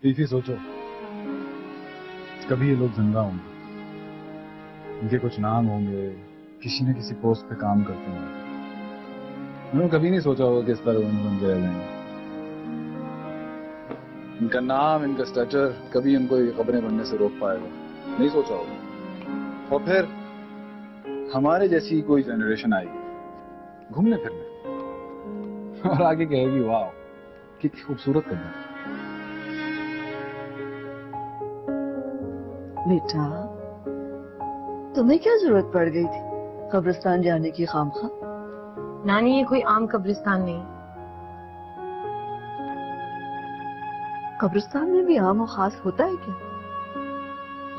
Beefy सोचो, कभी ये लोग जिंदा होंगे, इनके कुछ नाम होंगे, किसी न किसी पोस्ट पे काम करते होंगे। उन्होंने कभी नहीं सोचा होगा कि इस तरह बन के रह जाएंगे। इनका नाम, इनका स्टेचर कभी इनको ये खबरें बनने से रोक पाएगा, नहीं सोचा होगा। और फिर हमारे जैसी कोई जनरेशन आएगी घूमने फिरने और आगे कहेगी वाह कितनी खूबसूरत कदम। बेटा, तुम्हें क्या जरूरत पड़ गई थी कब्रिस्तान जाने की खामखा? नानी, ये कोई आम कब्रिस्तान नहीं। कब्रिस्तान में भी आम और खास होता है क्या?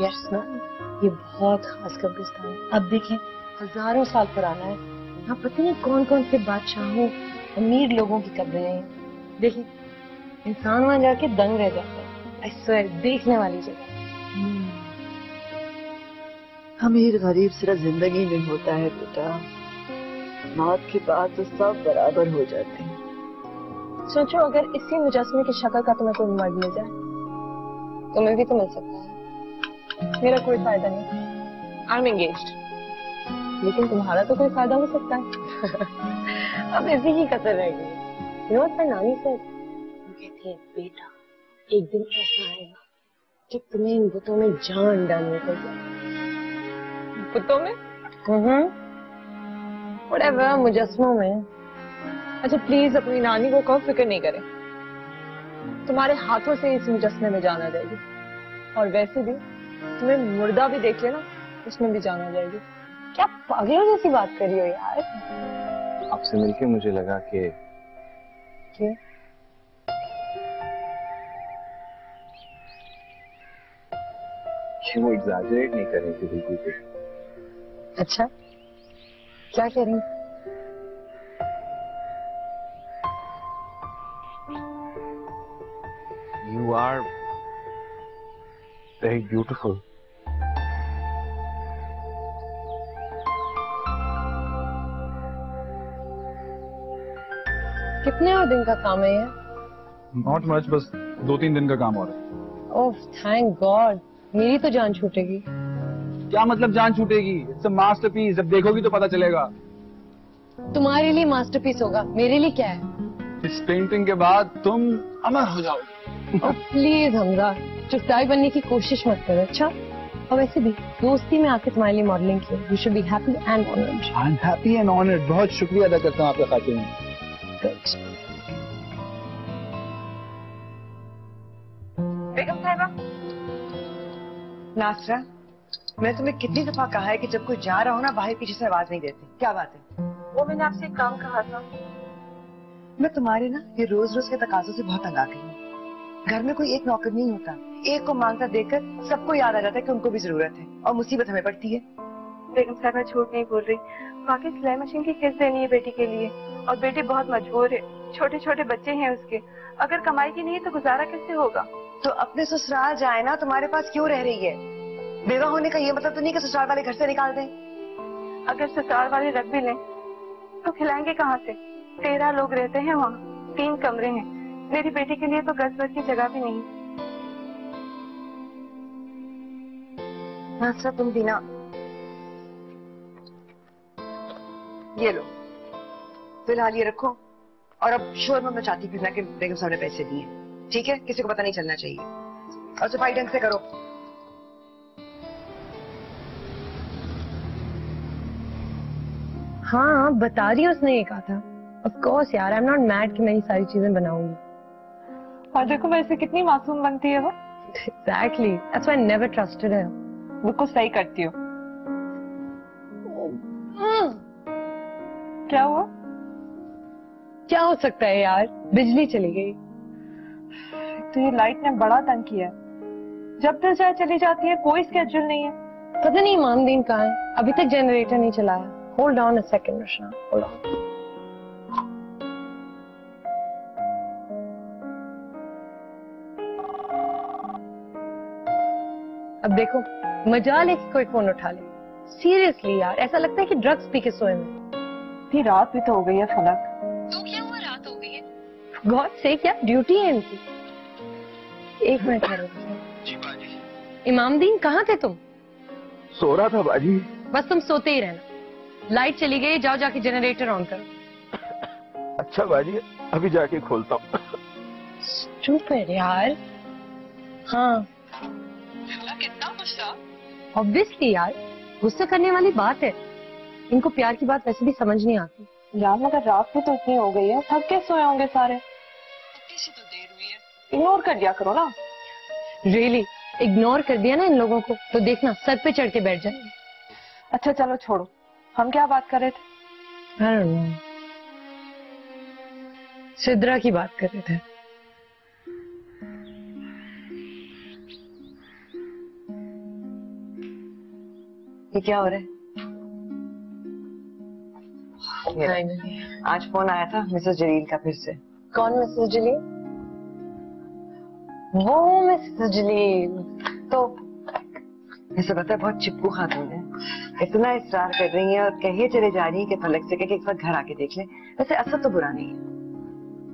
यस नानी, ये बहुत खास कब्रिस्तान है। अब देखें, हजारों साल पुराना है। यहाँ पता नहीं कौन कौन से बादशाहों, अमीर लोगों की कब्रें हैं। देखिए, इंसान वहां जाके दंग रह जाता है। आई स्वेयर, देखने वाली जगह। अमीर गरीब सिर्फ जिंदगी में होता है बेटा, मौत के बाद तो सब बराबर हो जाते हैं। सोचो, अगर इसी मुजस्मे की शक्ल का तुम्हें कोई मर्द मिल जाए, तुम्हें भी तो मिल सकता है। मेरा कोई फायदा नहीं, आई एम एंगेज्ड, लेकिन तुम्हारा तो कोई फायदा हो सकता है। अब इसी की कसर रह गई। यू नो व्हाट नानी सेड, वो कहती है बेटा, एक दिन ऐसा आएगा कि तुम्हें इन बुतों में जान डालनी पड़ेगी। बुतों में? व्हाटएवर, मुजस्मों में। अच्छा प्लीज अपनी नानी को कहो फिक्र नहीं करे, तुम्हारे हाथों से इस मुजस्मे में जान आ जाएगी। और वैसे भी तुम्हें मुर्दा भी देख लेना, उसमें भी जान आ जाएगी। क्या पागलों जैसी बात कर रही हो यार। आपसे मिलके मुझे लगा कि वो एग्जैजरेट नहीं कर रही थी बिल्कुल भी। अच्छा, क्या कह रही? You are very beautiful. कितने और दिन का काम है ये? नॉट मच, बस 2-3 दिन का काम और है। ओह थैंक गॉड, मेरी तो जान छूटेगी। क्या मतलब जान छूटेगी? इट्स अ मास्टरपीस, जब देखोगी तो पता चलेगा। तुम्हारे लिए मास्टरपीस होगा, मेरे लिए क्या है? इस पेंटिंग के बाद तुम अमर हो जाओगी। प्लीज हमजा, चुस्ताई बनने की कोशिश मत करो, अच्छा? और वैसे भी दोस्ती में आके तुम्हारे लिए मॉडलिंग की, you should be happy and honoured. I am happy and honoured. बहुत शुक्रिया अदा करता हूँ आपके खातिर में। बेगम साहिबा, नासरा, मैंने तुम्हें कितनी दफा कहा है कि जब कोई जा रहा हो ना, बाहर पीछे से आवाज नहीं देती। क्या बात है? वो मैंने आपसे एक काम कहा था। मैं तुम्हारे ना ये रोज रोज के तकाजों से बहुत तंग आ गई हूँ। घर में कोई एक नौकर नहीं होता, एक को मांगता देखकर सबको याद आ जाता है कि उनको भी जरूरत है, और मुसीबत हमें पड़ती है। बेगम साहब, मैं झूठ नहीं बोल रही, बाकी सिलाई मशीन की किस्त देनी है बेटी के लिए, और बेटी बहुत मजबूर है, छोटे छोटे बच्चे हैं उसके, अगर कमाई की नहीं है तो गुजारा कैसे होगा? तो अपने ससुराल जाए ना, तुम्हारे पास क्यों रह रही है? बेवा होने का ये मतलब तो नहीं कि ससुराल वाले घर से निकाल दें। अगर ससुराल वाले रख भी लें तो खिलाएंगे कहाँ से? 13 लोग रहते हैं वहाँ, 3 कमरे हैं, मेरी बेटी के लिए तो गज भर की जगह भी नहीं। नासरा, तुम भी ना, ये लो, फिलहाल ये रखो, और अब शोर में मचाती फिरना कि बेगम साहब ने पैसे दिए, ठीक है? किसी को पता नहीं चलना चाहिए, और सफाई ढंग से करो। हाँ बता रही हूँ, उसने ये कहा था। ऑफ कोर्स यार, आई एम नॉट मैड कि मैं ये सारी चीजें बनाऊंगी। और देखो वैसे कितनी मासूम बनती है वो। Exactly, that's why I never trusted her. बिल्कुल सही करती हो। क्या हुआ? क्या हो सकता है यार, बिजली चली गई। तो ये लाइट ने बड़ा तंग किया है, जब दिल चाहे चली जाती है, कोई स्केड्यूल नहीं है। पता नहीं इमामदीन कहाँ है, अभी तक जनरेटर नहीं चलाया। Hold on a second Rashna, hold on. अब देखो, मजाल है कि कोई फोन उठा ले। सीरियसली यार, ऐसा लगता है कि ड्रग्स पी के सोए में। इतनी रात भी तो हो गई है फलक। तो क्या हुआ, रात हो गई है? गॉड से क्या ड्यूटी है इनकी। एक मिनट ठहरो। इमामदीन कहाँ थे तुम? सो रहा था बाजी। बस तुम सोते ही रहना। लाइट चली गई, जाओ जाके जनरेटर ऑन करो। अच्छा बाजी, अभी जाके खोलता हूँ। स्टूपिड यार। हाँ कितना गुस्सा। ऑब्वियसली यार, गुस्सा करने वाली बात है। इनको प्यार की बात वैसे भी समझ नहीं आती यार। मगर रात भी तो इतनी हो गई है, थक के सोए होंगे सारे। इतनी सी तो देर हुई है, इग्नोर कर दिया करो ना। रियली इग्नोर कर दिया ना इन लोगों को तो देखना सर पे चढ़ के बैठ जाएंगे। अच्छा चलो छोड़ो, हम क्या बात कर रहे थे? I don't know. सिद्रा की बात कर रहे थे। ये क्या हो रहा है? आज फोन आया था मिसेस जलील का फिर से। कौन मिसेस जलील? वो मिसेस जलील तो ऐसा पता है बहुत चिपकू खातून है। इतना इसरार कर रही है और कहे चले जा रही है कि फलक से कि एक बार घर आके देख ले। वैसे असर तो बुरा नहीं है।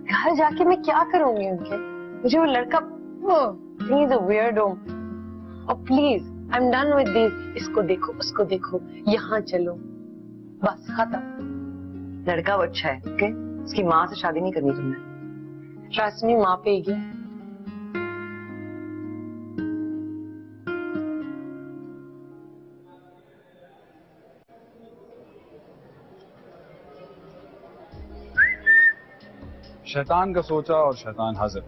घर जाके मैं क्या करूंगी उनके? मुझे वो लड़का प्लीज वियर्डो। और please I am done with this. इसको देखो उसको देखो, यहाँ चलो, बस खत्म। लड़का वो अच्छा है, ओके? उसकी माँ से शादी नहीं करनी तुमने। ट्रस्ट मी, माँ पेगी। शैतान का सोचा और शैतान हाजिर।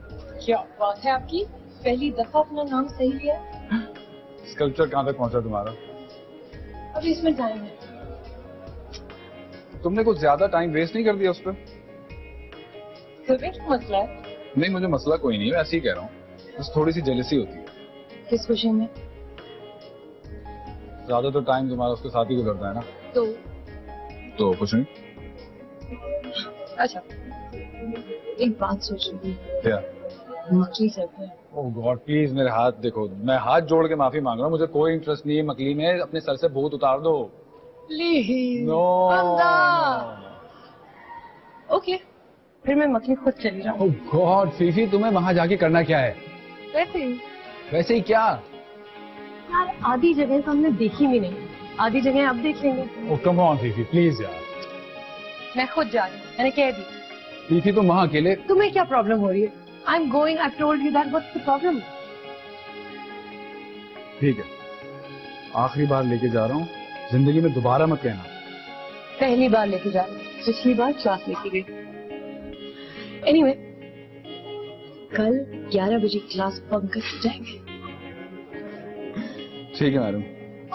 क्या बात है आपकी? पहली दफा अपना नाम सही लिया। स्कल्पचर कहाँ तक पहुंचा तुम्हारा? अभी इसमें टाइम है। तुमने कुछ ज्यादा टाइम वेस्ट नहीं कर दिया उस पर? तुम्हें क्या मसला है? नहीं, मुझे मसला कोई नहीं है, ऐसे ही कह रहा हूँ। बस थोड़ी सी जेलसी होती है। किस खुशी में? ज्यादा तो टाइम तुम्हारा उसके साथ ही गुजरता है ना। तो कुछ नहीं। अच्छा एक बात सोच रही हूँ। क्या? मकली चलते हैं। ओह गॉड प्लीज मेरे हाथ देखो, मैं हाथ जोड़ के माफी मांग रहा हूँ। मुझे कोई इंटरेस्ट नहीं है मकली में। अपने सर से भूत उतार दो प्लीज। नो। ओके फिर मैं मकली खुद चली जाऊँ। ओह गॉड फीफी, तुम्हें वहां जाके करना क्या है? वैसे ही क्या? यार आधी जगह तो हमने देखी भी नहीं, आधी जगह अब देख लेंगे। ओह कम ऑन फीफी प्लीज यार। मैं खुद जा रही हूँ, मैंने कह दी। फीफी तुम वहां अकेले? तुम्हें क्या प्रॉब्लम हो रही है? I am going, I told you that, what's the problem? ठीक है, आखिरी बार लेके जा रहा हूँ, जिंदगी में दोबारा मत कहना। पहली बार लेके जा रही हूँ, पिछली बार क्लास लेके गई। एनीवे कल 11 बजे क्लास बंक करके जाएंगे। ठीक है madam.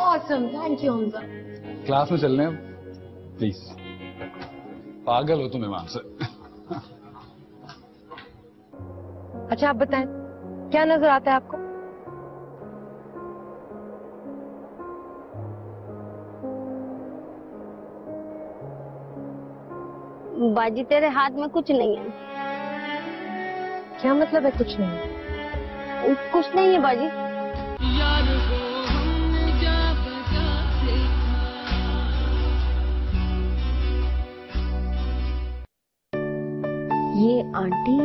Awesome, thank you Hamza. Class में चलने प्लीज। पागल हो तुम ईमान से। अच्छा आप बताएं, क्या नजर आता है आपको? बाजी तेरे हाथ में कुछ नहीं है। क्या मतलब है कुछ नहीं? कुछ नहीं है बाजी। ये आंटी